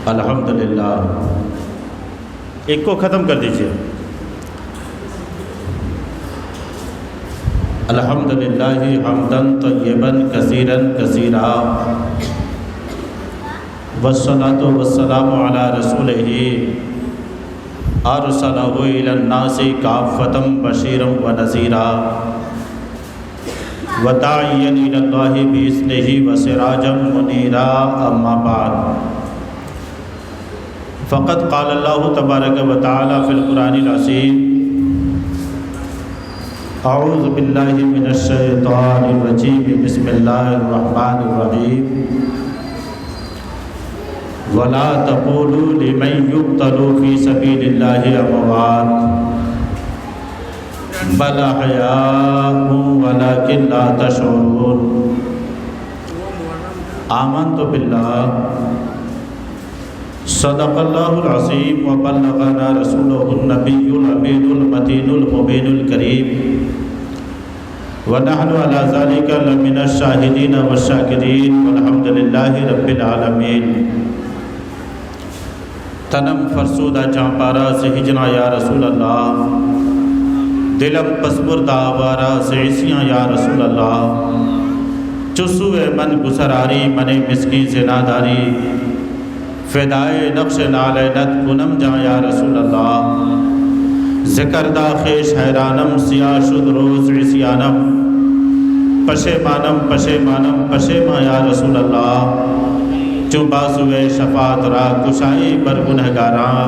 الحمدللہ، ایک کو ختم کر دیجئے۔ الحمدللہ حمداً طیباً کثیراً کثیرا، والصلاة والسلام علی رسولہ ارسلہ الی الناس کافۃ بشیرا ونذیرا وداعیا الی اللہ باذنہ وسراجا منیرا، اما بعد فقد قال اللہ تبارک و تعالی فی القرآن العظیم: اعوذ باللہ من الشیطان الرجیم، بسم اللہ الرحمن الرحیم۔ وَلَا تَقُولُوا لِمَنْ يُقْتَلُ فِي سَبِيلِ اللَّهِ أَمْوَاتٌ بَلْ أَحْيَاءٌ وَلَكِنْ لَا تَشْعُرُونَ۔ آمنت باللہ، صدق اللہ العظیم، وبلغنا رسولہ النبی الامین المتین المبین الکریم، ونحن علی ذلک لمن الشاہدین والشاکرین، والحمد للہ رب العالمین۔ تنم فرسودہ جانپارا سے ہجنا یا رسول اللہ، دلم پسپردہ آوارا سے عیسیاں یا رسول اللہ، چسوے من گسراری من مسکین سے ناداری، فدائے نقش نالینت کنم جا یا رسول اللہ، ذکر دا خیش حیرانم سیاہ شد روز عصیانم، پشیمانم پشیمانم پشیما یا رسول اللہ، چو بازوے شفاعت را کشائی بر گنہگاراں،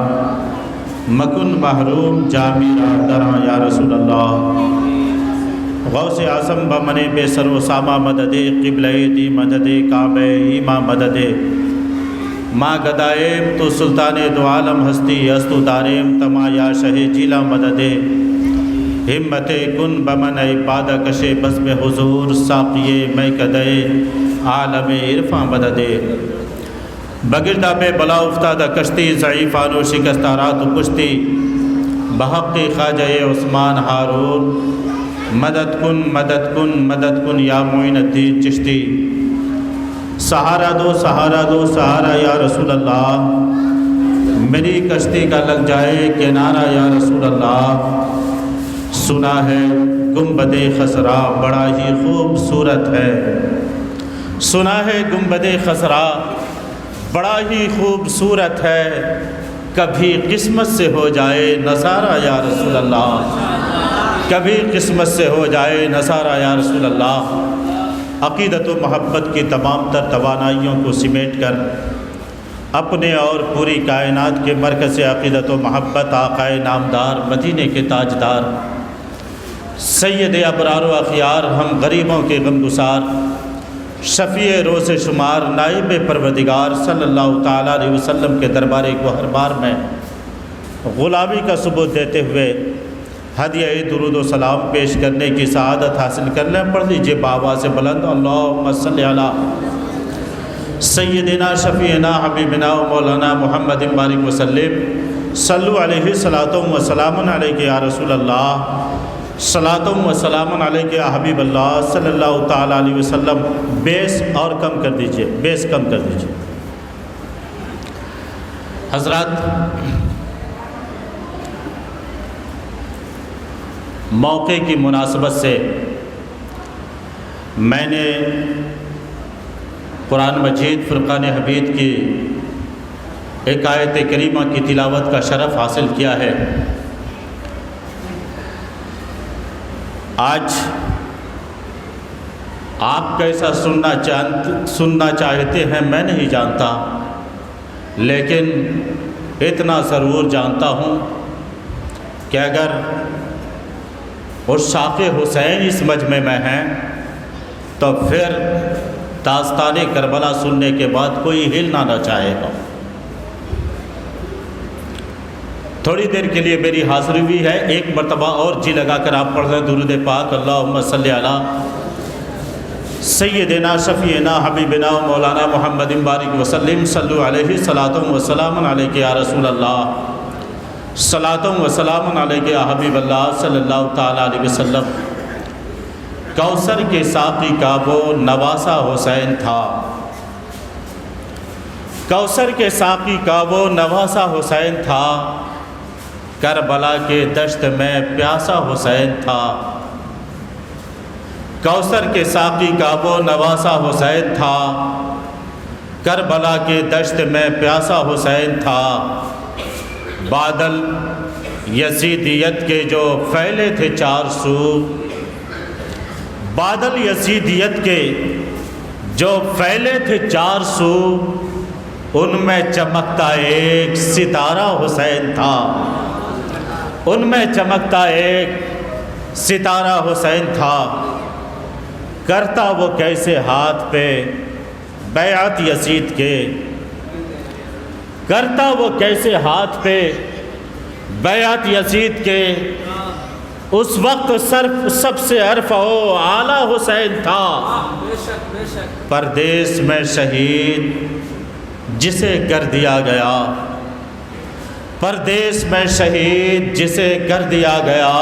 مکن محروم جامی را دراں یا رسول اللہ۔ غوث اعظم بمن بے سر و سامہ مددے، قبلہ دی مددے، کعبہ ایماں مددے، ماں گدائیم تو سلطان دو عالم ہستی، استو داریم تما یا شہ جیلا مددے، ہمت کن بمن عبادہ کشے بزم حضور، ساقیے میں کدے عالم عرفاں مددے، بگردہ پہ بلا افتادہ کشتی، ضعیفان و شکستہ رات و کشتی، بحق خواجہ عثمان ہارون، مدد کن مدد کن مدد کن یا معین الدین چشتی، سہارا دو سہارا دو سہارا یا رسول اللہ، میری کشتی کا لگ جائے کنارہ یا رسول اللہ۔ سنا ہے گنبد خضرا بڑا ہی خوبصورت ہے، سنا ہے گنبد خضرا بڑا ہی خوبصورت ہے، کبھی قسمت سے ہو جائے نظارہ یا رسول اللہ، کبھی قسمت سے ہو جائے نظارہ یا رسول اللہ۔ عقیدت و محبت کی تمام تر توانائیوں کو سمیٹ کر اپنے اور پوری کائنات کے مرکز عقیدت و محبت، آقائے نامدار، مدینے کے تاجدار، سید ابرار و اخیار، ہم غریبوں کے غمگسار، شفیع روز شمار، نائب پروردگار صلی اللہ تعالیٰ علیہ وسلم کے دربار گوہر بار میں غلامی کا ثبوت دیتے ہوئے ہدیہ درود و سلام پیش کرنے کی سعادت حاصل کر لیں۔ پڑھ لیجئے بآواز بلند: اللہم صلی علی سیدنا شفیعنا حبیبنا و مولانا محمد بارک وسلم، صلو علیہ صلاۃ و سلام علیک یا رسول اللہ، صلاۃ و سلام علیک یا حبیب اللہ صلی اللہ تعالیٰ علیہ وسلم۔ بیس اور کم کر دیجئے، بیس کم کر دیجئے۔ حضرات، موقع کی مناسبت سے میں نے قرآن مجید فرقان حمید کی ایک آیت کریمہ کی تلاوت کا شرف حاصل کیا ہے۔ آج آپ کیسا سننا چاہتے ہیں میں نہیں جانتا، لیکن اتنا ضرور جانتا ہوں کہ اگر عشاق حسین اس مجمع میں ہیں تو پھر داستان کربلا سننے کے بعد کوئی ہلنا نہ چاہے گا۔ تھوڑی دیر کے لیے میری حاضری بھی ہے، ایک مرتبہ اور جی لگا کر آپ پڑھ لیں درود پاک: اللہم صلی علی سیدنا شفیعنا حبیبنا و مولانا محمد بارک وسلم، صلو علیہ صلاۃ و سلام علیک یا رسول اللہ، صلاۃ و سلام علیک یا حبیب اللہ صلی اللہ تعالیٰ علیہ وسلم۔ کوثر کے ساقی کا وہ نواسا حسین تھا، کوثر کے ساقی کا وہ نواسا حسین تھا، کربلا کے دشت میں پیاسا حسین تھا۔ کوثر کے ساقی کا وہ نواسا حسین تھا، کربلا کے دشت میں پیاسا حسین تھا۔ بادل یزیدیت کے جو پھیلے تھے چار سو، بادل یزیدیت کے جو پھیلے تھے چار سو، ان میں چمکتا ایک ستارہ حسین تھا، ان میں چمکتا ایک ستارہ حسین تھا۔ کرتا وہ کیسے ہاتھ پہ بیعت یزید کے، کرتا وہ کیسے ہاتھ پہ بیعت یزید کے، اس وقت سب سے عرفہ و اعلیٰ حسین تھا۔ پردیس میں شہید جسے کر دیا گیا، پردیس میں شہید جسے کر دیا گیا،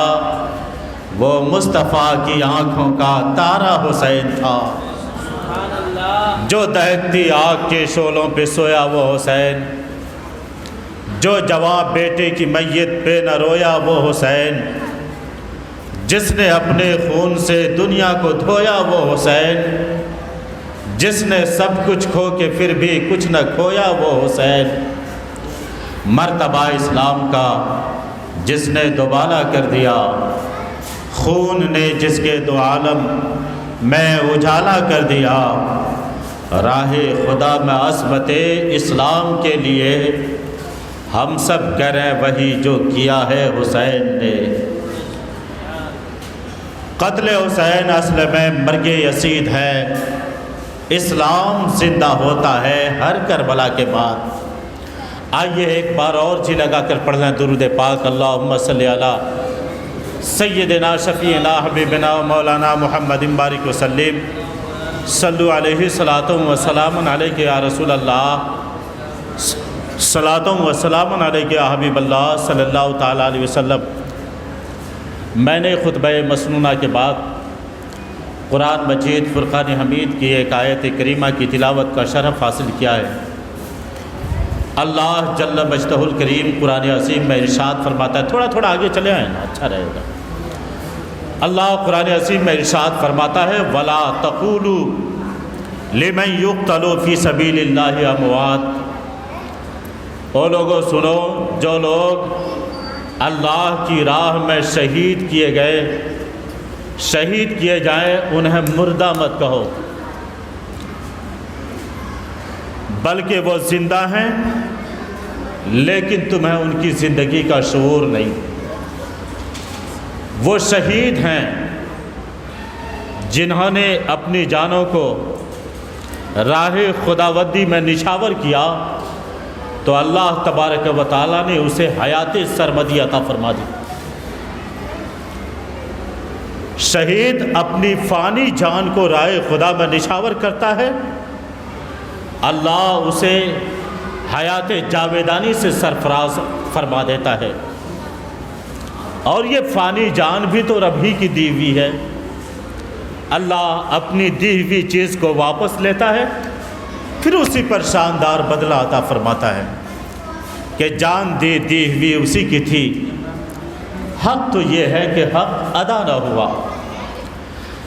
وہ مصطفیٰ کی آنکھوں کا تارا حسین تھا۔ جو دہکتی آگ کے شعلوں پہ سویا وہ حسین، جو جواب بیٹے کی میت پہ نہ رویا وہ حسین، جس نے اپنے خون سے دنیا کو دھویا وہ حسین، جس نے سب کچھ کھو کے پھر بھی کچھ نہ کھویا وہ حسین، مرتبہ اسلام کا جس نے دوبالا کر دیا، خون نے جس کے دو عالم میں اجالا کر دیا، راہ خدا میں عصمت اسلام کے لیے ہم سب کریں وہی جو کیا ہے حسین نے۔ قتل حسین اصل میں مرگ یزید ہے، اسلام زندہ ہوتا ہے ہر کربلا کے بعد۔ آئیے ایک بار اور جی لگا کر پڑھ لیں درود پاک، اللہم صلی علی سیدنا شفیعنا حبیبنا و مولانا محمد بارک وسلم، صلو علیہ صلاۃ و سلام علیک یا رسول اللہ، صلاۃ و سلام علیک یا حبیب اللہ صلی اللہ تعالیٰ علیہ وسلم۔ میں نے خطبہ مسنونہ کے بعد قرآن مجید فرقان حمید کی ایک آیت کریمہ کی تلاوت کا شرف حاصل کیا ہے۔ اللہ جل مجدہ الکریم قرآن عظیم میں ارشاد فرماتا ہے، تھوڑا تھوڑا آگے چلے آئیں نا، اچھا رہے گا۔ اللہ قرآن عظیم میں ارشاد فرماتا ہے، وَلَا تَقُولُوا لِمَنْ يُقْتَلُ فِي سَبِيلِ اللَّهِ أَمْوَاتٌ۔ او لوگوں سنو، جو لوگ اللہ کی راہ میں شہید کیے گئے، شہید کیے جائیں، انہیں مردہ مت کہو، بلکہ وہ زندہ ہیں لیکن تمہیں ان کی زندگی کا شعور نہیں۔ وہ شہید ہیں جنہوں نے اپنی جانوں کو راہ خداوندی میں نچھاور کیا، تو اللہ تبارک و تعالیٰ نے اسے حیات سرمدی عطا فرما دی۔ شہید اپنی فانی جان کو راہ خدا میں نچھاور کرتا ہے، اللہ اسے حیات جاویدانی سے سرفراز فرما دیتا ہے۔ اور یہ فانی جان بھی تو رب ہی کی دی ہوئی ہے، اللہ اپنی دی ہوئی چیز کو واپس لیتا ہے، پھر اسی پر شاندار بدلہ عطا فرماتا ہے کہ جان دی ہوئی اسی کی تھی، حق تو یہ ہے کہ حق ادا نہ ہوا۔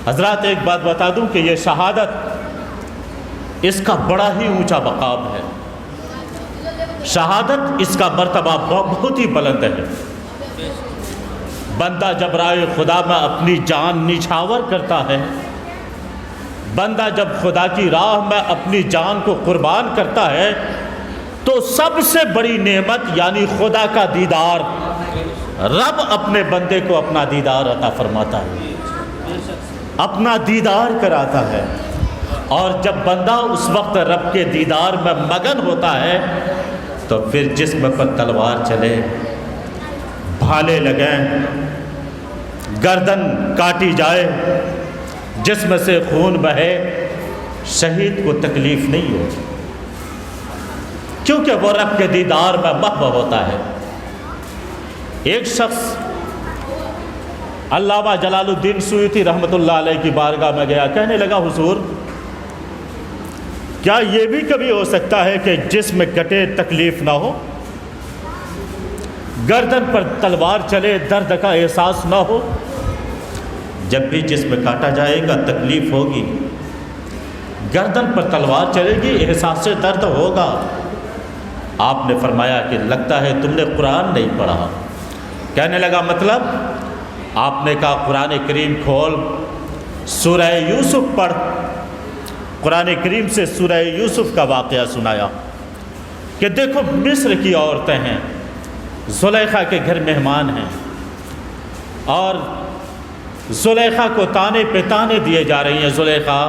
حضرات ایک بات بتا دوں کہ یہ شہادت اس کا بڑا ہی اونچا مقام ہے، شہادت اس کا مرتبہ بہت ہی بلند ہے۔ بندہ جب راہ خدا میں اپنی جان نچھاور کرتا ہے، بندہ جب خدا کی راہ میں اپنی جان کو قربان کرتا ہے، تو سب سے بڑی نعمت یعنی خدا کا دیدار، رب اپنے بندے کو اپنا دیدار عطا فرماتا ہے، اپنا دیدار کراتا ہے۔ اور جب بندہ اس وقت رب کے دیدار میں مگن ہوتا ہے، تو پھر جسم پر تلوار چلے، بھالے لگیں، گردن کاٹی جائے، جسم سے خون بہے، شہید کو تکلیف نہیں ہوتی، کیونکہ وہ رب کے دیدار میں محو ہوتا ہے۔ ایک شخص علامہ جلال الدین سیوطی رحمۃ اللہ علیہ کی بارگاہ میں گیا، کہنے لگا، حضور کیا یہ بھی کبھی ہو سکتا ہے کہ جسم کٹے تکلیف نہ ہو؟ گردن پر تلوار چلے درد کا احساس نہ ہو؟ جب بھی جسم کاٹا جائے گا تکلیف ہوگی، گردن پر تلوار چلے گی، احساس درد ہوگا۔ آپ نے فرمایا کہ لگتا ہے تم نے قرآن نہیں پڑھا۔ کہنے لگا مطلب؟ آپ نے کہا قرآن کریم کھول، سورہ یوسف پڑھ۔ قرآن کریم سے سورہ یوسف کا واقعہ سنایا کہ دیکھو مصر کی عورتیں ہیں، زلیخا کے گھر مہمان ہیں، اور زلیخا کو تانے پہ تانے دیے جا رہی ہیں۔ زلیخا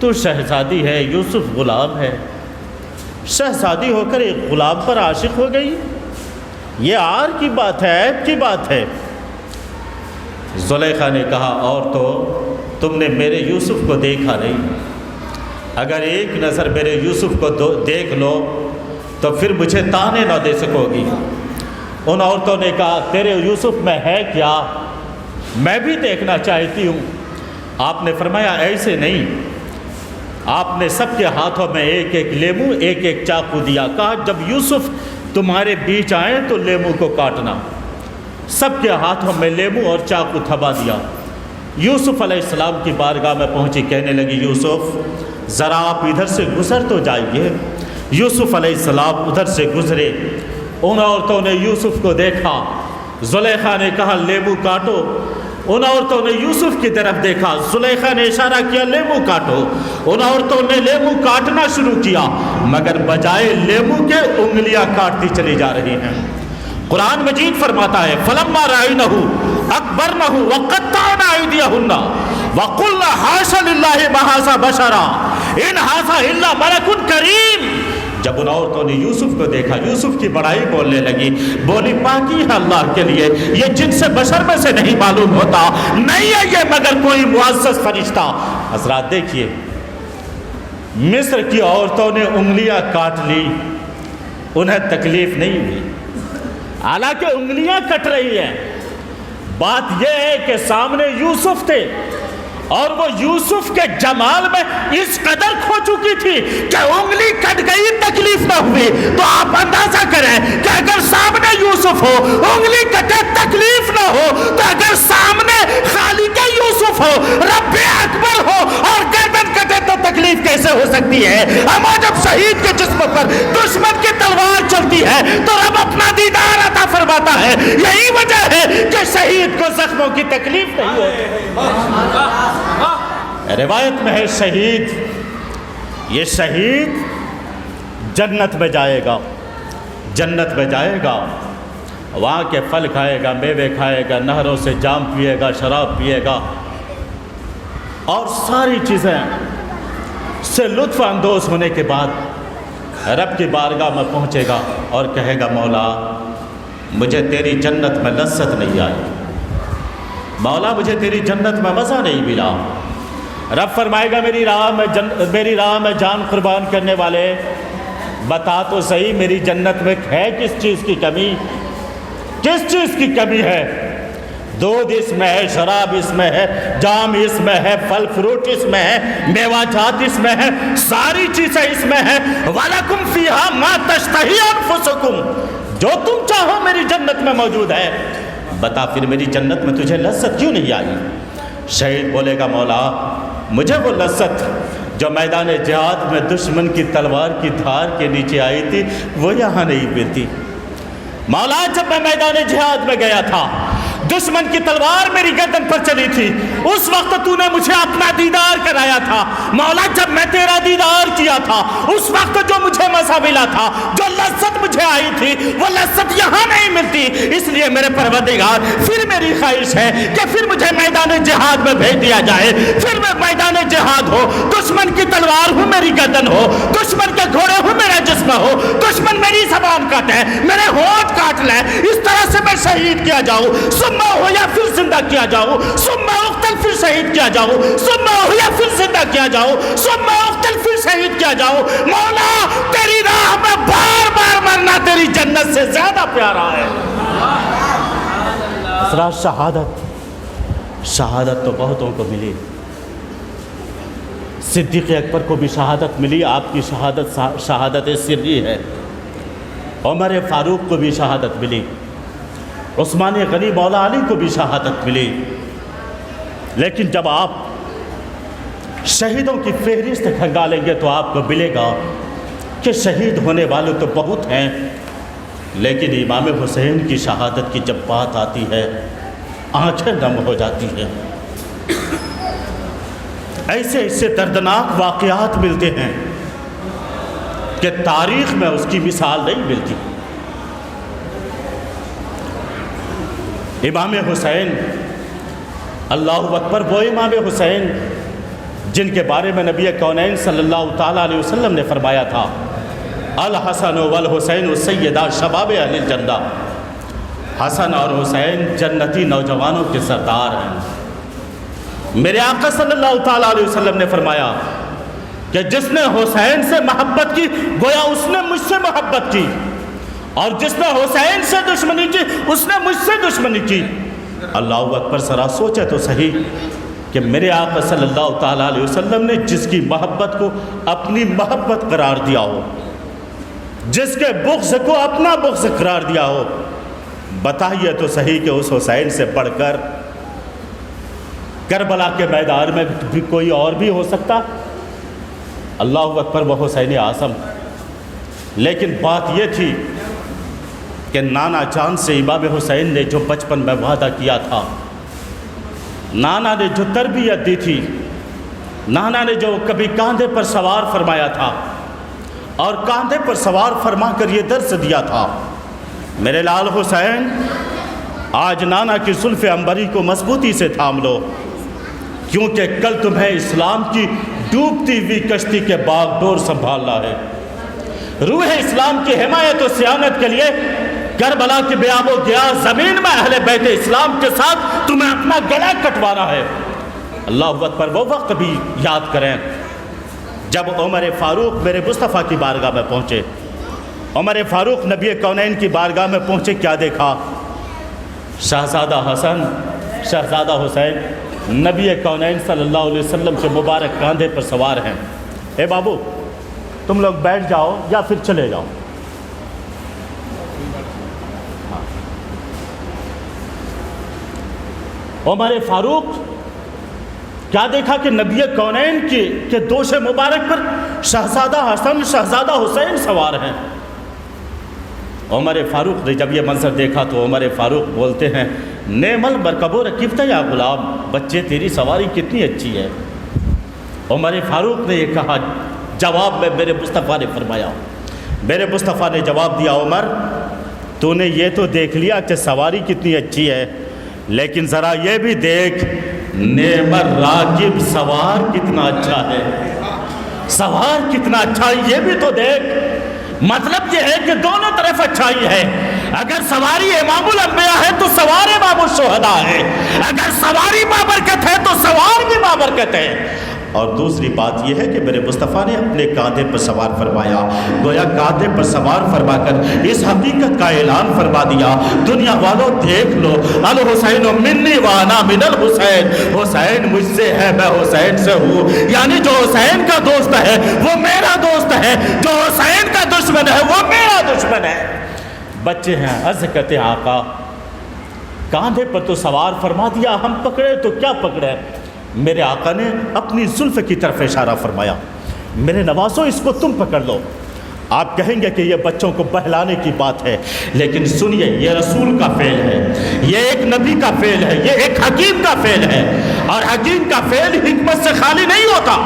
تو شہزادی ہے، یوسف غلام ہے، شہزادی ہو کر ایک غلام پر عاشق ہو گئی، یہ عار کی بات ہے، عیب کی بات ہے۔ زلیخا نے کہا اور تو تم نے میرے یوسف کو دیکھا نہیں، اگر ایک نظر میرے یوسف کو دیکھ لو تو پھر مجھے تانے نہ دے سکو گی۔ ان عورتوں نے کہا تیرے یوسف میں ہے کیا، میں بھی دیکھنا چاہتی ہوں۔ آپ نے فرمایا ایسے نہیں۔ آپ نے سب کے ہاتھوں میں ایک ایک لیمو، ایک ایک چاقو دیا، کہا جب یوسف تمہارے بیچ آئیں تو لیمو کو کاٹنا۔ سب کے ہاتھوں میں لیمو اور چاقو تھما دیا۔ یوسف علیہ السلام کی بارگاہ میں پہنچی، کہنے لگی یوسف ذرا آپ ادھر سے گزر تو جائیے۔ یوسف علیہ السلام ادھر سے گزرے، ان عورتوں نے یوسف کو دیکھا، زلیخا نے کہا لیمو کاٹو، ان عورتوں نے یوسف کی طرف دیکھا، زلیخا نے اشارہ کیا لیمو کاٹو، ان عورتوں نے لیمو کاٹنا شروع کیا، مگر بجائے لیمو کے انگلیاں کاٹتی چلی جا رہی ہیں۔ قرآن مجید فرماتا ہے فَلَمَّا رَأَيْنَهُ أَكْبَرْنَهُ وَقَطَّعْنَ أَيْدِيَهُنَّ وَقُلْنَ حَاشَ لِلَّهِ مَا هَٰذَا بَشَرًا إِنْ هَٰذَا إِلَّا مَلَكٌ كَرِيمٌ۔ جب ان عورتوں نے یوسف کو دیکھا، یوسف کی بڑائی بولنے لگی، بولی پاکی ہے اللہ کے لیے، یہ جن سے بشر میں سے نہیں معلوم ہوتا، نہیں ہے یہ مگر کوئی معزز فرشتہ۔ حضرات دیکھیے، مصر کی عورتوں نے انگلیاں کاٹ لی، انہیں تکلیف نہیں ہوئی، حالانکہ انگلیاں کٹ رہی ہیں۔ بات یہ ہے کہ سامنے یوسف تھے اور وہ یوسف کے جمال میں اس قدر کھو چکی تھی کہ انگلی کٹ گئی تکلیف نہ ہوئی۔ تو آپ اندازہ کریں کہ اگر سامنے یوسف ہو انگلی کٹے تکلیف نہ ہو، تو اگر سامنے خالق یوسف ہو، رب اکبر ہو اور گردن کٹے تو تکلیف کیسے ہو سکتی ہے؟ اما جب شہید کے جسم پر دشمن کی تلوار چلتی ہے تو رب اپنا دیدار عطا فرماتا ہے۔ یہی وجہ ہے کہ شہید کو زخموں کی تکلیف نہیں ہوتی۔ روایت میں ہے شہید، یہ شہید جنت میں جائے گا، جنت میں جائے گا، وہاں کے پھل کھائے گا، میوے کھائے گا، نہروں سے جام پیے گا، شراب پیے گا، اور ساری چیزیں سے لطف اندوز ہونے کے بعد رب کی بارگاہ میں پہنچے گا اور کہے گا مولا مجھے تیری جنت میں لذت نہیں آئی، مولا مجھے تیری جنت میں مزہ نہیں ملا۔ رب فرمائے گا میری راہ میں جان قربان کرنے والے، بتا تو صحیح میری جنت میں ہے کس چیز کی کمی، کس چیز کی کمی ہے؟ دودھ اس میں ہے، شراب اس میں ہے، جام اس میں ہے، پھل فروٹ اس میں ہے، میوہ جات اس میں ہے، ساری چیزیں اس میں ہے۔ وَلَكُمْ فِيهَا مَا تَشْتَهِي أَنفُسُكُمْ، جو تم چاہو میری جنت میں موجود ہے، بتا پھر میری جنت میں تجھے لذت کیوں نہیں آئی؟ شہید بولے گا مولا مجھے وہ لذت جو میدان جہاد میں دشمن کی تلوار کی دھار کے نیچے آئی تھی وہ یہاں نہیں ملتی۔ مولا جب میں میدان جہاد میں گیا تھا، دشمن کی تلوار میری گردن پر چلی تھی، اس وقت تو نے مجھے اپنا دیدار کرایا تھا۔ مولا جب میں تیرا دیدار کیا تھا اس وقت جو مجھے مزہ ملا تھا، جو لذت مجھے آئی تھی، وہ لذت یہاں نہیں ملتی۔ اس لیے میرے پروردگار پھر میری خواہش ہے کہ پھر مجھے میدان جہاد میں بھیج دیا جائے، پھر میں میدان جہاد ہو، دشمن کی تلوار ہو میری گردن ہو، دشمن کے گھوڑے ہو میرا جسم ہو، دشمن میری زبان کاٹے، میرے ہونٹ کاٹ لے، اس طرح سے میں شہید کیا جاؤں، ثم ہو یا پھر زندہ کیا جاؤں، ثم اقتل پھر شہید کیا جاؤں، ثم ہو یا پھر زندہ کیا جاؤں، ثم اقتل پھر شہید کیا جاؤں۔ مولا تیری راہ میں بار بار مرنا تیری جنت سے زیادہ پیارا ہے۔ شہادت تو بہتوں کو ملی، صدیق اکبر کو بھی شہادت ملی، آپ کی شہادت سری ہے۔ عمر فاروق کو بھی شہادت ملی، عثمان غنی مولا علی کو بھی شہادت ملی۔ لیکن جب آپ شہیدوں کی فہرست کھنگالیں گے تو آپ کو ملے گا کہ شہید ہونے والے تو بہت ہیں، لیکن امام حسین کی شہادت کی جب بات آتی ہے آنکھیں نم ہو جاتی ہیں۔ ایسے ایسے دردناک واقعات ملتے ہیں کہ تاریخ میں اس کی مثال نہیں ملتی۔ امام حسین، اللہ اکبر، وہ امام حسین جن کے بارے میں نبی کونین صلی اللہ تعالیٰ علیہ وسلم نے فرمایا تھا، الحسن والحسین سیدا شباب اہل الجنہ، حسن اور حسین جنتی نوجوانوں کے سردار ہیں۔ میرے آقا صلی اللہ تعالیٰ علیہ وسلم نے فرمایا کہ جس نے حسین سے محبت کی گویا اس نے مجھ سے محبت کی، اور جس نے حسین سے دشمنی کی اس نے مجھ سے دشمنی کی۔ اللہ اکبر، ذرا سوچے تو صحیح کہ میرے آقا صلی اللہ تعالیٰ علیہ وسلم نے جس کی محبت کو اپنی محبت قرار دیا ہو، جس کے بغض کو اپنا بغض قرار دیا ہو، بتائیے تو صحیح کہ اس حسین سے بڑھ کر کربلا کے میدان میں بھی کوئی اور بھی ہو سکتا؟ اللہ اکبر، وہ حسین اعظم۔ لیکن بات یہ تھی کہ نانا جان سے امام حسین نے جو بچپن میں وعدہ کیا تھا، نانا نے جو تربیت دی تھی، نانا نے جو کبھی کاندھے پر سوار فرمایا تھا اور کاندھے پر سوار فرما کر یہ درس دیا تھا، میرے لال حسین، آج نانا کی زلف عنبری کو مضبوطی سے تھام لو، کیونکہ کل تمہیں اسلام کی ڈوبتی ہوئی کشتی کے باغ ڈور سنبھالنا ہے۔ روح اسلام کی حمایت و صیانت کے لیے کربلا کی بیاب و گیا زمین میں اہل بیت اسلام کے ساتھ تمہیں اپنا گلا کٹوانا ہے۔ اللہ اکبر، وہ وقت بھی یاد کریں جب عمر فاروق میرے مصطفیٰ کی بارگاہ میں پہنچے۔ عمر فاروق نبی کونین کی بارگاہ میں پہنچے، کیا دیکھا؟ شہزادہ حسن، شہزادہ حسین نبی کونین صلی اللہ علیہ وسلم کے مبارک کاندھے پر سوار ہیں۔ اے بابو، تم لوگ بیٹھ جاؤ یا پھر چلے جاؤ۔ عمر فاروق کیا دیکھا کہ نبی کونین کے دوش مبارک پر شہزادہ حسن، شہزادہ حسین سوار ہیں۔ عمر فاروق نے جب یہ منظر دیکھا تو عمر فاروق بولتے ہیں، نعم المرکب رکبت یا غلام، بچے تیری سواری کتنی اچھی ہے۔ عمر فاروق نے یہ کہا، جواب میں میرے مصطفیٰ نے فرمایا، میرے مصطفیٰ نے جواب دیا، عمر تو نے یہ تو دیکھ لیا کہ سواری کتنی اچھی ہے، لیکن ذرا یہ بھی دیکھ نعم الراکب، سوار کتنا اچھا ہے، سوار کتنا اچھا ہے، یہ بھی تو دیکھ۔ مطلب یہ ہے کہ دونوں طرف اچھائی ہے۔ اگر سواری امام الانبیاء ہے تو سوار امام الشہداء ہے، اگر سواری بابرکت ہے تو سوار بھی بابرکت ہے۔ اور دوسری بات یہ ہے کہ میرے مصطفیٰ نے اپنے کاندھے پر سوار فرمایا، گویا کاندھے پر سوار فرما کر اس حقیقت کا اعلان فرما دیا، دنیا والوں دیکھ لو، الحسین منی وانا من الحسین، حسین مجھ سے ہے، میں حسین سے ہوں۔ یعنی جو حسین کا دوست ہے وہ میرا دوست ہے، جو حسین کا دشمن ہے وہ میرا دشمن ہے۔ بچے ہیں، عرض کرتے ہیں آقا کاندھے پر تو سوار فرما دیا، ہم پکڑے تو کیا پکڑے؟ میرے آقا نے اپنی زلف کی طرف اشارہ فرمایا، میرے نوازوں اس کو تم پکڑ لو۔ آپ کہیں گے کہ یہ بچوں کو بہلانے کی بات ہے، لیکن سنیے، یہ رسول کا فعل ہے، یہ ایک نبی کا فعل ہے، یہ ایک حکیم کا فعل ہے، اور حکیم کا فعل حکمت سے خالی نہیں ہوتا۔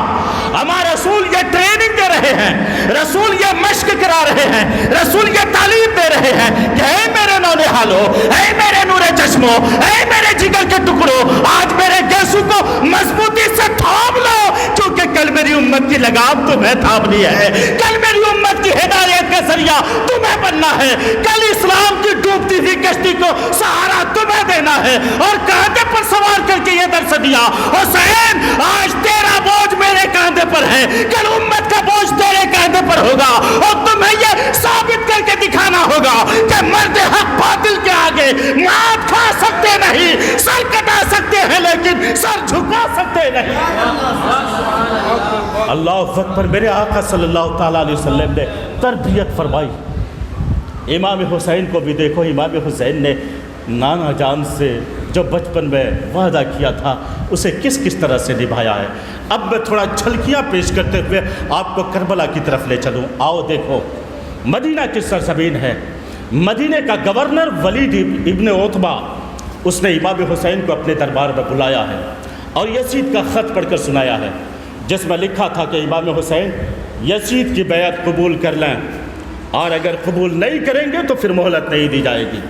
ہمارا رسول یہ ٹریننگ دے رہے ہیں، رسول یہ مشق کرا رہے ہیں، رسول یہ تعلیم دے رہے ہیں کہ اے میرے نونہالو، اے میرے نور چشمو، اے میرے جگر کے ٹکڑوں، آج میرے گیسو کو مضبوطی سے تھام لو، کیونکہ کل میری امت کی لگام تمہیں تھامنی ہے، کل میری امت کی ہدایت کا ذریعہ تمہیں بننا ہے، کل اسلام کی ڈوبتی ہوئی کشتی کو سہارا تمہیں دینا ہے۔ اور کاندھے پر سوار کر کے یہ درس دیا، حسین آج تیرا بوجھ میرے کاندھے پر ہے، کل امت کا بوجھ تیرے کاندھے پر ہوگا، اور تمہیں یہ ثابت کر کے دکھانا ہوگا کہ مرد حق باطل کے آگے مات کھا سکتے نہیں، سر کٹا سکتے ہیں لیکن سر جھکا سکتے نہیں۔ اللہ اکبر، میرے آقا صلی اللہ تعالیٰ علیہ وسلم نے تربیت فرمائی۔ امام حسین کو بھی دیکھو، امام حسین نے نانا جان سے جو بچپن میں وعدہ کیا تھا اسے کس کس طرح سے نبھایا ہے۔ اب میں تھوڑا جھلکیاں پیش کرتے ہوئے آپ کو کربلا کی طرف لے چلوں۔ آؤ دیکھو، مدینہ کی سرزمین ہے، مدینہ کا گورنر ولید ابن عتبہ، اس نے امام حسین کو اپنے دربار میں بلایا ہے اور یزید کا خط پڑھ کر سنایا ہے، جس میں لکھا تھا کہ امام حسین یزید کی بیعت قبول کر لیں، اور اگر قبول نہیں کریں گے تو پھر مہلت نہیں دی جائے گی۔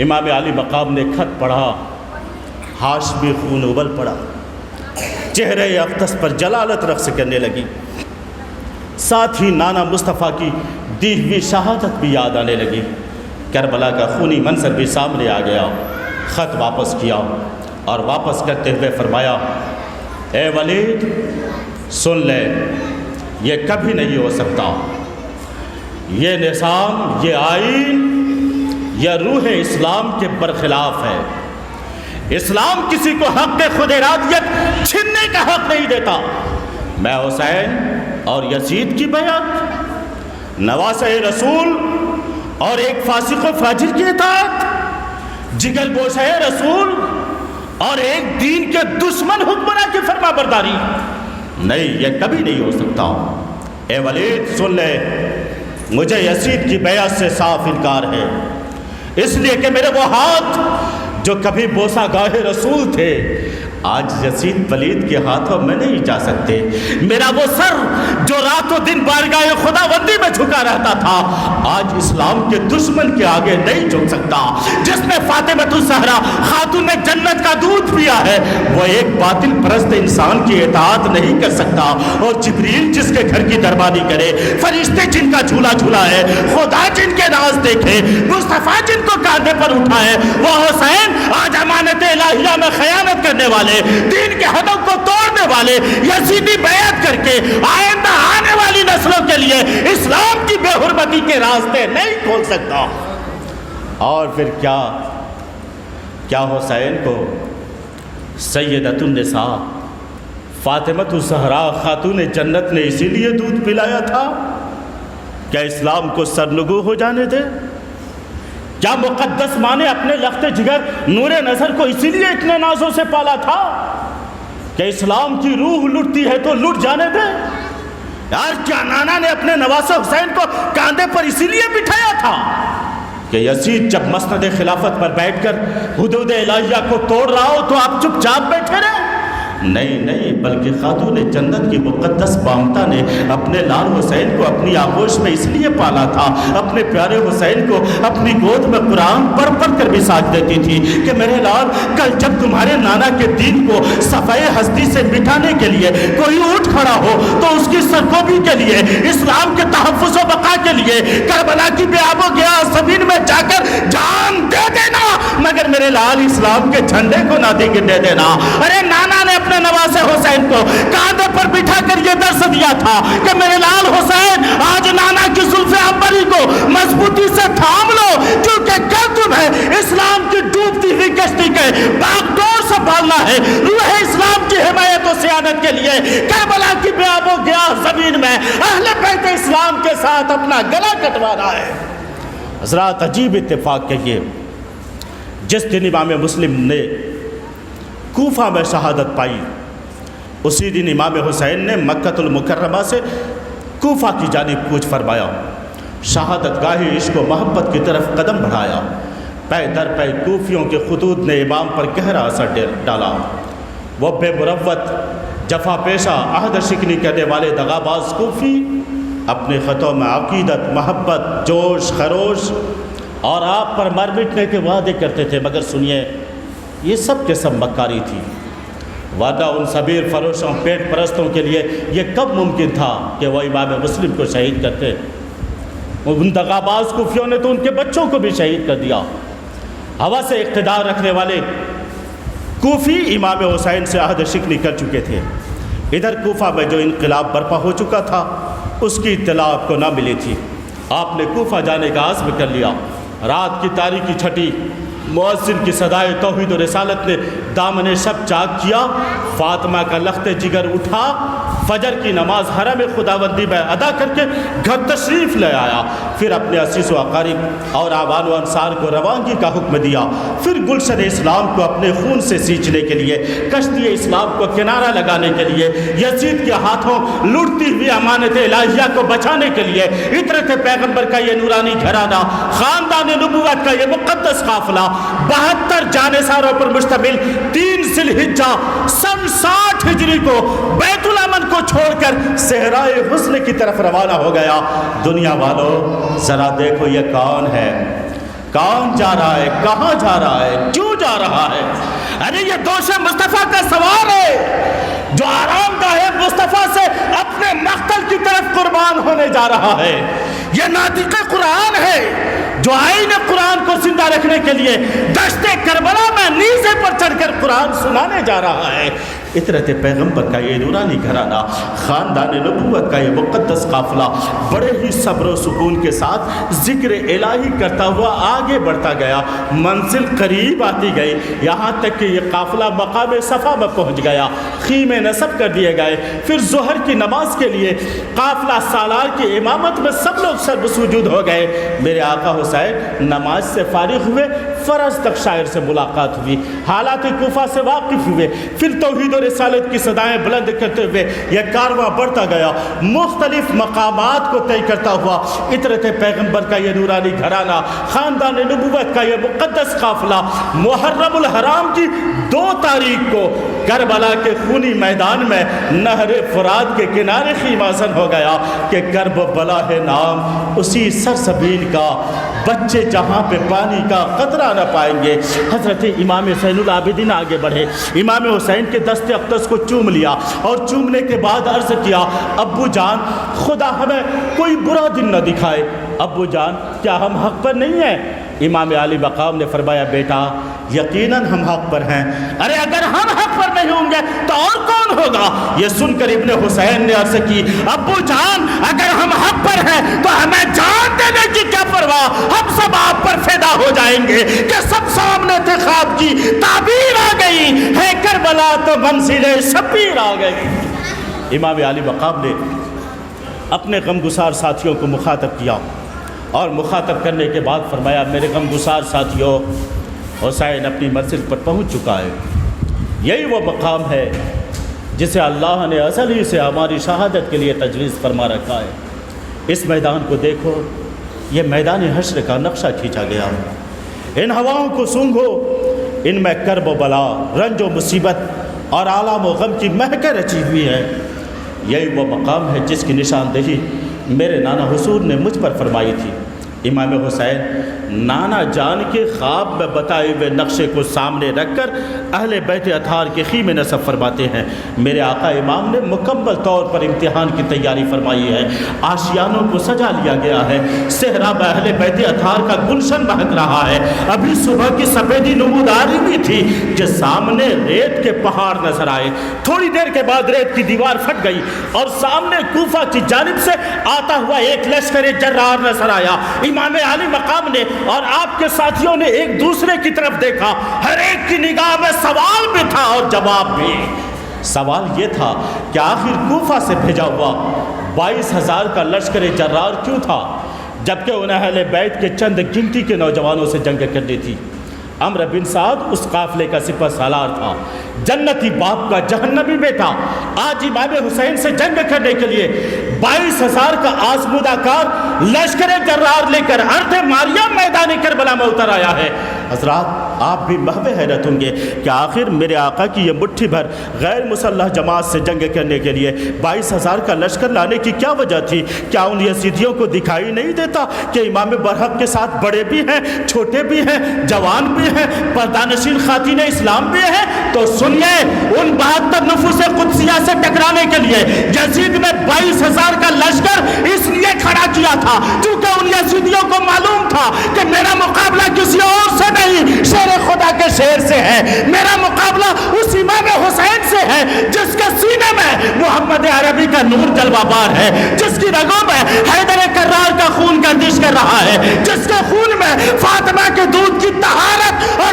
امام علی مقام نے خط پڑھا، ہاشمی خون ابل پڑا، چہرے اقدس پر جلالت رقص کرنے لگی، ساتھ ہی نانا مصطفیٰ کی دی ہوئی شہادت بھی یاد آنے لگی۔ کربلا کا خونی منظر بھی سامنے آ گیا۔ خط واپس کیا اور واپس کرتے ہوئے فرمایا، اے ولید سن لے، یہ کبھی نہیں ہو سکتا، یہ نظام، یہ آئین، یہ روح اسلام کے برخلاف ہے۔ اسلام کسی کو حق خود ارادیت چھیننے کا حق نہیں دیتا۔ میں حسین اور یزید کی بیعت، نواسہ رسول اور ایک فاسق و فاجر کی اطاعت، جگر گوشہ رسول اور ایک دین کے دشمن حکمراں کی فرما برداری، نہیں، یہ کبھی نہیں ہو سکتا۔ اے ولید سن لے، مجھے یزید کی بیعت سے صاف انکار ہے، اس لیے کہ میرے وہ ہاتھ جو کبھی بوسہ گاہ رسول تھے آج یزید ولید کے ہاتھوں میں نہیں جا سکتے۔ میرا وہ سر جو رات و دن بارگاہ خداوندی میں جھکا رہتا تھا آج اسلام کے دشمن کے آگے نہیں جھک سکتا۔ جس نے فاطمۃ الزہرا خاتون جنت کا دودھ پیا ہے وہ ایک باطل پرست انسان کی اطاعت نہیں کر سکتا، اور جبریل جس کے گھر کی دربانی کرے، فرشتے جن کا جھولا جھولا ہے، خدا جن کے ناز دیکھے، مصطفیٰ جن کو کاندھے پر اٹھائے، وہ حسین آج امانت الہیہ میں خیانت کرنے والے، دین کے حدوں کو توڑنے والے، یزیدی بیعت کر کے آئندہ آنے والی نسلوں کے لیے اسلام کی بے حرمتی کے راستے نہیں کھول سکتا۔ اور پھر کیا حسین کو سیدۃ النساء فاطمۃ الزہرا خاتون جنت نے اسی لیے دودھ پلایا تھا؟ کیا اسلام کو سرنگو ہو جانے دے؟ کیا مقدس ماں نے اپنے لخت جگر نور نظر کو اسی لیے اتنے نازوں سے پالا تھا کہ اسلام کی روح لٹتی ہے تو لٹ جانے دے؟ یار کیا نانا نے اپنے نواسہ حسین کو کاندھے پر اسی لیے بٹھایا تھا کہ یزید جب مسند خلافت پر بیٹھ کر حدود الہیہ کو توڑ رہا ہو تو آپ چپ چاپ بیٹھے رہے؟ نہیں، بلکہ خاتون جنت کی مقدس بامتا نے اپنے لال حسین کو اپنی آغوش میں اس لیے پالا تھا، اپنے پیارے حسین کو اپنی گود میں قرآن پڑھ پڑھ کر بھی ساتھ دیتی تھی کہ میرے لال کل جب تمہارے نانا کے دین کو صفحہ ہستی سے مٹانے کے لیے کوئی اٹھ کھڑا ہو تو اس کی سرکوبی کے لیے، اسلام کے تحفظ و بقا کے لیے کربلا کی بے آب و گیا زمین میں جا کر جان دے دینا، مگر میرے لال اسلام کے جھنڈے کو نہ گرنے دینا۔ ارے نانا نے اپنے نواسہ حسین کو کاندھے پر بٹھا کر یہ درس دیا تھا کہ میرے لال حسین آج نانا کی زلف عنبری کو مضبوطی سے تھام لو، کیونکہ کل تمہیں اسلام کی ڈوبتی ہوئی کشتی کے باغڈور سے پالنا ہے۔ روح اسلام کی حمایت و سیادت کے لیے کربلا کی بے آب و گیا زمین میں اہل بیت اسلام کے ساتھ اپنا گلا کٹوانا ہے۔ حضرات عجیب اتفاق کہیے، جس دن امام مسلم نے کوفہ میں شہادت پائی اسی دن امام حسین نے مکہ المکرمہ سے کوفہ کی جانب کوچ فرمایا، شہادت گاہ عشق و محبت کی طرف قدم بڑھایا۔ پے در پے کوفیوں کے خطوط نے امام پر گہرا اثر ڈالا۔ وہ بے مروت، جفا پیشہ، عہد شکنی کرنے والے دغاباز کوفی اپنے خطوں میں عقیدت، محبت، جوش، خروش اور آپ پر مر مٹنے کے وعدے کرتے تھے، مگر سنیے یہ سب کے سب مکاری تھی، ورنہ ان صبیر فروشوں پیٹ پرستوں کے لیے یہ کب ممکن تھا کہ وہ امام مسلم کو شہید کرتے؟ ان دغاباز کوفیوں نے تو ان کے بچوں کو بھی شہید کر دیا۔ ہوا سے اقتدار رکھنے والے کوفی امام حسین سے عہد شکنی کر چکے تھے۔ ادھر کوفہ میں جو انقلاب برپا ہو چکا تھا اس کی اطلاع آپ کو نہ ملی تھی۔ آپ نے کوفہ جانے کا عزم کر لیا۔ رات کی تاریکی چھٹی، مؤذن کی صدائے توحید و رسالت نے دامن شب چاک کیا، فاطمہ کا لخت جگر اٹھا، فجر کی نماز حرم خداوندی میں ادا کر کے گھر تشریف لے آیا، پھر اپنے عزیز و اقارب اور آبان و انصار کو روانگی کا حکم دیا، پھر گلشن اسلام کو اپنے خون سے سینچنے کے لیے، کشتی اسلام کو کنارہ لگانے کے لیے، یزید کے ہاتھوں لوٹتی ہوئی امانت الہیہ کو بچانے کے لیے، عطرت پیغمبر کا یہ نورانی گھرانہ، خاندان نبوت کا یہ مقدس قافلہ 72 جانثاروں پر مشتمل 3 ذی الحجہ سن 60 ہجری کو بیت الامن کو چھوڑ کر صحرائے حسن کی طرف روانہ ہو گیا۔ دنیا والوں ذرا دیکھو یہ کون ہے، کون جا رہا ہے، کہاں جا رہا ہے، کیوں جا رہا ہے؟ ارے یہ دوش مصطفیٰ کا سوار ہے جو آرام گاہ مصطفیٰ سے اپنے مقتل کی طرف قربان ہونے جا رہا ہے۔ یہ ناطق قرآن ہے جو آئین قرآن کو زندہ رکھنے کے لیے دشت کربلا میں نیزے پر چڑھ کر قرآن سنانے جا رہا ہے۔ عطرت پیغمبر کا یہ نورانی گھرانہ، خاندان نبوت کا یہ مقدس قافلہ بڑے ہی صبر و سکون کے ساتھ ذکر الہی کرتا ہوا آگے بڑھتا گیا، منزل قریب آتی گئی، یہاں تک کہ یہ قافلہ مقام صفا میں پہنچ گیا، خیمے نصب کر دیے گئے، پھر ظہر کی نماز کے لیے قافلہ سالار کی امامت میں سب لوگ سر بسجود ہو گئے۔ میرے آقا حسین نماز سے فارغ ہوئے، فرض تک شاعر سے ملاقات ہوئی، حالات کوفہ سے واقف ہوئے، پھر توحید و رسالت کی صدائیں بلند کرتے ہوئے یہ کارواں بڑھتا گیا، مختلف مقامات کو طے کرتا ہوا عطرت پیغمبر کا یہ نورانی گھرانہ، خاندان نبوت کا یہ مقدس قافلہ محرم الحرام کی 2 تاریخ کو کربلا کے خونی میدان میں نہر فرات کے کنارے خیمازن ہو گیا کہ کرب و بلا ہے نام اسی سرزمین کا، بچے جہاں پہ پانی کا قطرہ نہ پائیں گے۔ حضرت امام حسین العابدین آگے بڑھے، امام حسین کے دست اقدس کو چوم لیا اور چومنے کے بعد عرض کیا، ابو جان خدا ہمیں کوئی برا دن نہ دکھائے، ابو جان کیا ہم حق پر نہیں ہیں؟ امام علی مقام نے فرمایا، بیٹا یقیناً ہم حق پر ہیں۔ ارے اگر ہم حق پر نہیں ہوں گے تو اور کون ہوگا؟ یہ سن کر ابن حسین نے عرض کی، ابو جان اگر ہم حق پر ہیں تو ہمیں جان دینے کی کیا پرواہ، ہم سب آپ پر فدا ہو جائیں گے کہ سب سامنے تھے، خواب کی تعبیر آ گئی ہے، کربلا تو منزل شبیر آ گئی۔ امام علی مقام نے اپنے غمگسار ساتھیوں کو مخاطب کیا اور مخاطب کرنے کے بعد فرمایا، میرے غمگسار ساتھیوں، حسین اپنی منزل پر پہنچ چکا ہے، یہی وہ مقام ہے جسے اللہ نے ازل ہی سے ہماری شہادت کے لیے تجویز فرما رکھا ہے۔ اس میدان کو دیکھو، یہ میدان حشر کا نقشہ کھینچا گیا، ان ہواؤں کو سونگھو، ان میں کرب و بلا، رنج و مصیبت اور آلام و غم کی مہکیں رچی ہوئی ہے۔ یہی وہ مقام ہے جس کی نشاندہی میرے نانا حضور نے مجھ پر فرمائی تھی۔ امام حسین نانا جان کے خواب میں بتائے ہوئے نقشے کو سامنے رکھ کر اہل بیت اطہار کے خیمے نصب فرماتے ہیں۔ میرے آقا امام نے مکمل طور پر امتحان کی تیاری فرمائی ہے، آشیانوں کو سجا لیا گیا ہے، صحرا میں اہل بیت اطہار کا گلشن مہک رہا ہے۔ ابھی صبح کی سفیدی نموداری بھی تھی کہ سامنے ریت کے پہاڑ نظر آئے، تھوڑی دیر کے بعد ریت کی دیوار پھٹ گئی اور سامنے کوفہ کی جانب سے آتا ہوا ایک لشکر جرار نظر آیا۔ امام علی مقام نے اور آپ کے ساتھیوں نے ایک دوسرے کی طرف دیکھا، ہر ایک کی نگاہ میں سوال بھی تھا اور جواب بھی۔ سوال یہ تھا کہ آخر کوفہ سے بھیجا ہوا 22,000 کا لشکر جرار کیوں تھا، جبکہ انہیں اہل بیت کے چند گنتی کے نوجوانوں سے جنگ کرنی تھی۔ عمرو بن سعد اس قافلے کا سپہ سالار تھا، جنتی باپ کا جہنمی بیٹا، آج امام حسین سے جنگ کرنے کے لیے 22,000 کا آزمودہ کار لشکر جرار لے کر ارض ماریہ میدان کربلا میں اتر آیا ہے۔ حضرات آپ بھی محو حیرت ہوں گے کہ آخر میرے آقا کی یہ مٹھی بھر غیر مسلح جماعت سے جنگ کرنے کے لیے 22,000 کا لشکر لانے کی کیا وجہ تھی؟ کیا ان یزیدیوں کو دکھائی نہیں دیتا کہ امام برحق کے ساتھ بڑے بھی ہیں، چھوٹے بھی ہیں، جوان بھی ہیں، پردانشین خواتین اسلام بھی ہیں؟ تو سنیے، ان 72 نفوس قدسیہ سے ٹکرانے کے لیے یزید نے 22,000 کا لشکر اس لیے کھڑا کیا تھا کیونکہ ان یزیدیوں کو معلوم تھا کہ میرا مقابلہ کسی اور سے نہیں، شیر خدا کے شیر سے ہے، میرا مقابلہ اس امام حسین سے ہے جس کے سینے میں محمد عربی کا نور جلوہ بار ہے، جس کی رگوں میں حیدر کرار کا خون گردش کر رہا ہے، جس کے خون میں فاطمہ کے دودھ کی طہارت اور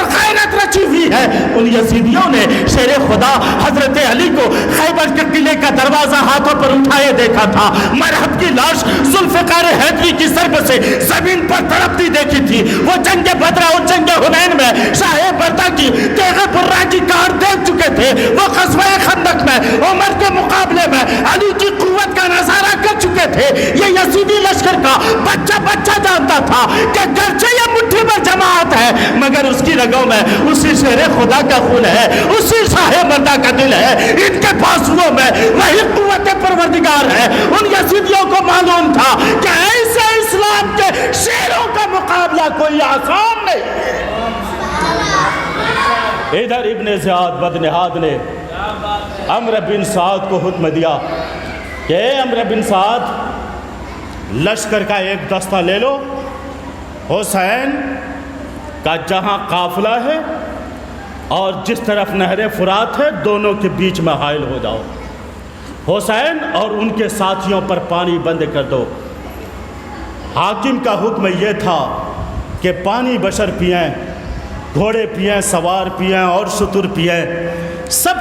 ان یزیدیوں نے شیر خدا حضرت علی کو خیبر کے قلعے کا دروازہ ہاتھوں پر اٹھائے دیکھا تھا، مرحب کی لاش ذوالفقار حیدری کی ضرب سے زمین پر تڑپتی دیکھی تھی۔ وہ جنگ بدر اور جنگ حنین میں شاہ بردا کی تیغ برہ کی کار دیکھ چکے تھے، وہ غزوہ خندق میں عمر کے مقابلے میں علی کی قوت کا نظارہ کر چکے تھے۔ یہ یزیدی لشکر کا بچہ بچہ جانتا تھا کہ گرچہ یہ مٹھی پر جماعت ہے مگر اس کی رگوں میں اسی شیر خدا کا خون ہے، اسی شاہ مردا کا دل ہے، ان کے بازوؤں میں وہی قوت پروردگار ہے۔ ان یزیدیوں کو معلوم تھا کہ ایسے اسلام کے شیروں کا مقابلہ کوئی آسان نہیں۔ ادھر ابن زیاد بدنہاد نے عمرو بن سعد کو حکم دیا کہ اے عمرو بن سعد، لشکر کا ایک دستہ لے لو، حسین کا جہاں قافلہ ہے اور جس طرف نہر فرات ہے دونوں کے بیچ میں حائل ہو جاؤ، حسین اور ان کے ساتھیوں پر پانی بند کر دو۔ حاکم کا حکم یہ تھا کہ پانی بشر پئیں، گھوڑے پئیں، سوار پئیں اور شتر پئیں، سب